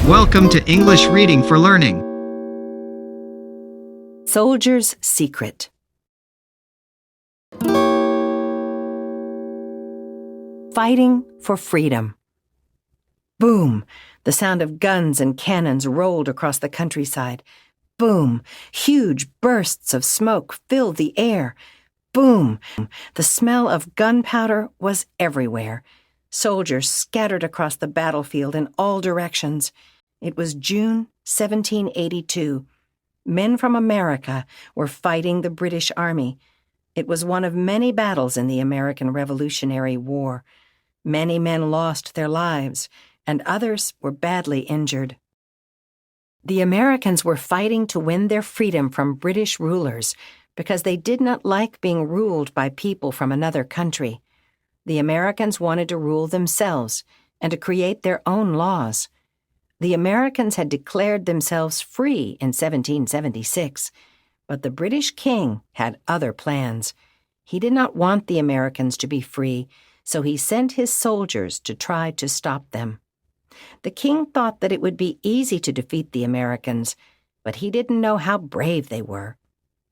Welcome to English Reading for Learning. Soldier's Secret. Fighting for freedom. Boom! The sound of guns and cannons rolled across the countryside. Boom! Huge bursts of smoke filled the air. Boom! The smell of gunpowder was everywhere. Soldiers scattered across the battlefield in all directions. It was June 1782. Men from America were fighting the British Army. It was one of many battles in the American Revolutionary War. Many men lost their lives, and others were badly injured. The Americans were fighting to win their freedom from British rulers because they did not like being ruled by people from another country. The Americans wanted to rule themselves and to create their own laws. The Americans had declared themselves free in 1776, but the British king had other plans. He did not want the Americans to be free, so he sent his soldiers to try to stop them. The king thought that it would be easy to defeat the Americans, but he didn't know how brave they were.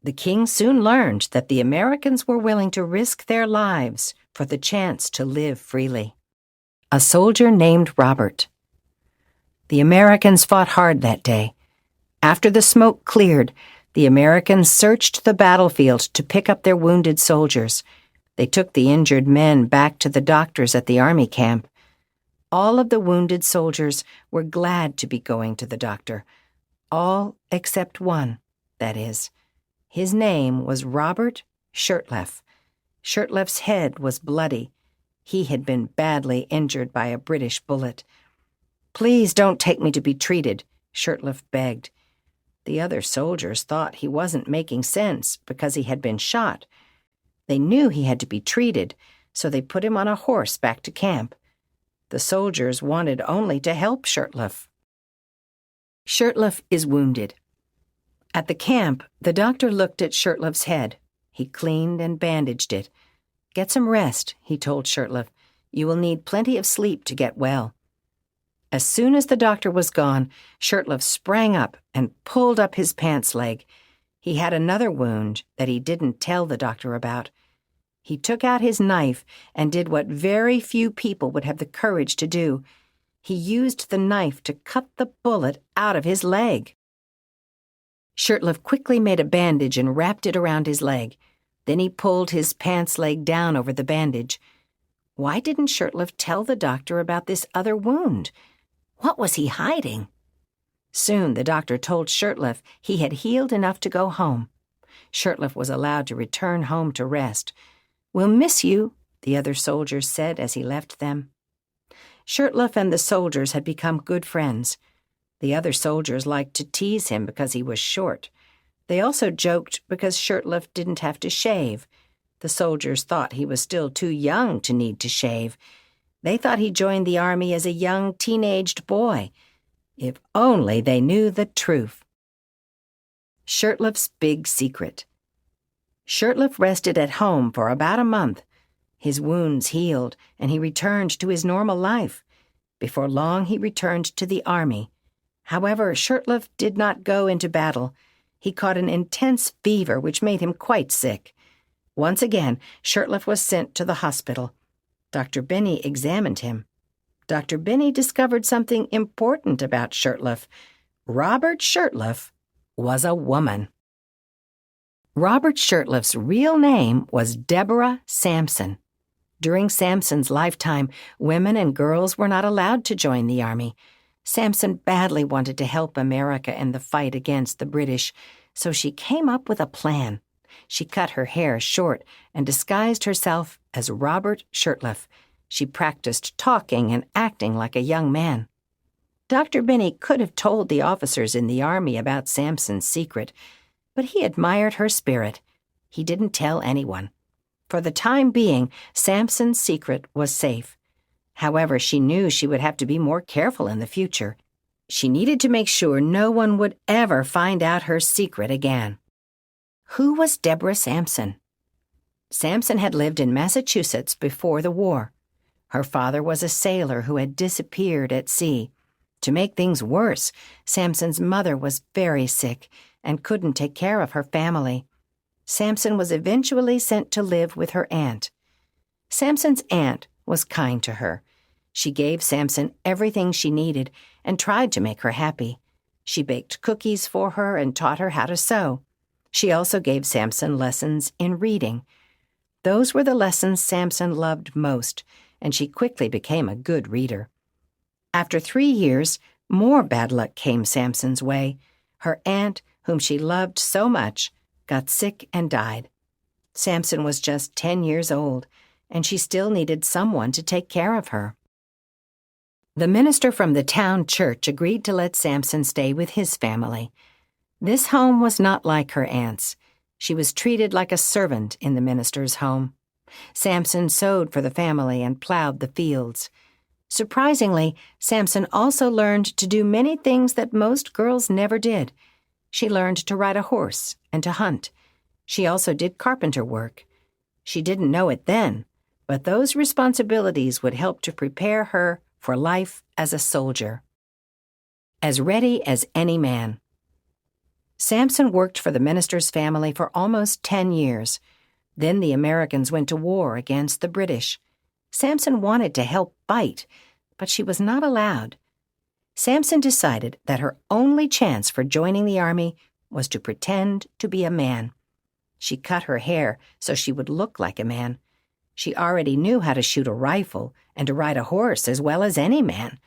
The king soon learned that the Americans were willing to risk their lives for the chance to live freely. A soldier named Robert. The Americans fought hard that day. After the smoke cleared, the Americans searched the battlefield to pick up their wounded soldiers. They took the injured men back to the doctors at the army camp. All of the wounded soldiers were glad to be going to the doctor. All except one, that is. His name was Robert Shurtleff. Shurtleff's head was bloody. He had been badly injured by a British bullet. "Please don't take me to be treated," Shurtleff begged. The other soldiers thought he wasn't making sense because he had been shot. They knew he had to be treated, so they put him on a horse back to camp. The soldiers wanted only to help Shurtleff. Shurtleff is wounded. At the camp, the doctor looked at Shurtleff's head. He cleaned and bandaged it. "Get some rest," he told Shurtleff. "You will need plenty of sleep to get well." As soon as the doctor was gone, Shurtleff sprang up and pulled up his pants leg. He had another wound that he didn't tell the doctor about. He took out his knife and did what very few people would have the courage to do. He used the knife to cut the bullet out of his leg. Shurtleff quickly made a bandage and wrapped it around his leg. Then he pulled his pants leg down over the bandage. Why didn't Shurtleff tell the doctor about this other wound? What was he hiding? Soon the doctor told Shurtleff he had healed enough to go home. Shurtleff was allowed to return home to rest. "We'll miss you," the other soldiers said as he left them. Shurtleff and the soldiers had become good friends. The other soldiers liked to tease him because he was short. They also joked because Shurtleff didn't have to shave. The soldiers thought he was still too young to need to shave. They thought he joined the army as a young teenaged boy. If only they knew the truth. Shurtleff's big secret. Shurtleff rested at home for about a month. His wounds healed, and he returned to his normal life. Before long, he returned to the army. However, Shurtleff did not go into battle. He caught an intense fever, which made him quite sick. Once again, Shurtleff was sent to the hospital. Dr. Benny examined him. Dr. Benny discovered something important about Shurtleff. Robert Shurtleff was a woman. Robert Shurtleff's real name was Deborah Sampson. During Sampson's lifetime, women and girls were not allowed to join the army. Sampson badly wanted to help America in the fight against the British, so she came up with a plan. She cut her hair short and disguised herself as Robert Shurtleff. She practiced talking and acting like a young man. Dr. Benny could have told the officers in the army about Sampson's secret, but he admired her spirit. He didn't tell anyone. For the time being, Sampson's secret was safe. However, she knew she would have to be more careful in the future. She needed to make sure no one would ever find out her secret again. Who was Deborah Sampson? Sampson had lived in Massachusetts before the war. Her father was a sailor who had disappeared at sea. To make things worse, Samson's mother was very sick and couldn't take care of her family. Samson was eventually sent to live with her aunt. Samson's aunt was kind to her. She gave Samson everything she needed and tried to make her happy. She baked cookies for her and taught her how to sew. She also gave Samson lessons in reading. Those were the lessons Samson loved most, and she quickly became a good reader. After 3 years, more bad luck came Samson's way. Her aunt, whom she loved so much, got sick and died. Samson was just 10 years old, and she still needed someone to take care of her. The minister from the town church agreed to let Samson stay with his family. This home was not like her aunt's. She was treated like a servant in the minister's home. Samson sewed for the family and plowed the fields. Surprisingly, Samson also learned to do many things that most girls never did. She learned to ride a horse and to hunt. She also did carpenter work. She didn't know it then, but those responsibilities would help to prepare her for life as a soldier. As ready as any man. Samson worked for the minister's family for almost 10 years. Then the Americans went to war against the British. Samson wanted to help fight, but she was not allowed. Samson decided that her only chance for joining the army was to pretend to be a man. She cut her hair so she would look like a man. She already knew how to shoot a rifle and to ride a horse as well as any man.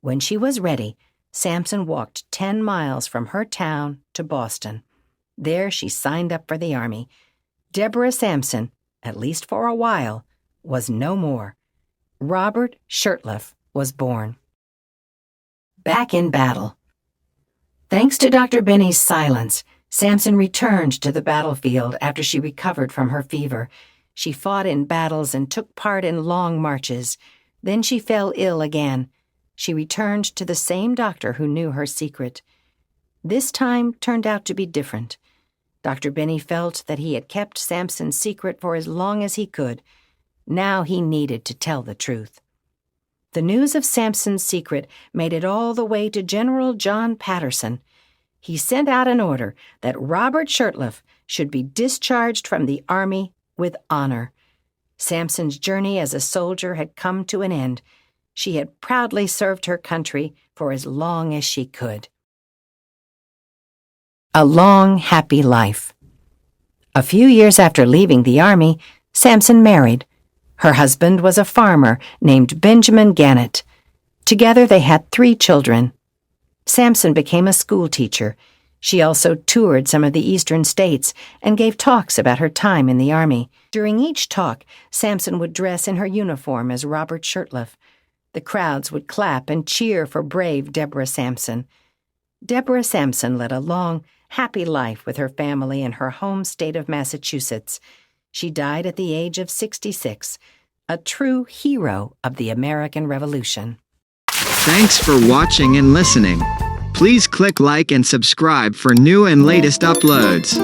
When she was ready, Samson walked 10 miles from her town to Boston. There she signed up for the army. Deborah Sampson, at least for a while, was no more. Robert Shurtleff was born. Back in battle. Thanks to Dr. Benny's silence, Samson returned to the battlefield after she recovered from her fever. She fought in battles and took part in long marches. Then she fell ill again. She returned to the same doctor who knew her secret. This time turned out to be different. Dr. Benny felt that he had kept Samson's secret for as long as he could. Now he needed to tell the truth. The news of Samson's secret made it all the way to General John Patterson. He sent out an order that Robert Shurtleff should be discharged from the army with honor. Samson's journey as a soldier had come to an end. She had proudly served her country for as long as she could. A long, happy life. A few years after leaving the army, Samson married. Her husband was a farmer named Benjamin Gannett. Together they had 3 children. Samson became a school teacher. She also toured some of the eastern states and gave talks about her time in the army. During each talk, Samson would dress in her uniform as Robert Shurtleff. The crowds would clap and cheer for brave Deborah Sampson. Deborah Samson led a long, happy life with her family in her home state of Massachusetts. She died at the age of 66, a true hero of the American Revolution. Thanks for watching and listening. Please click like and subscribe for new and latest uploads.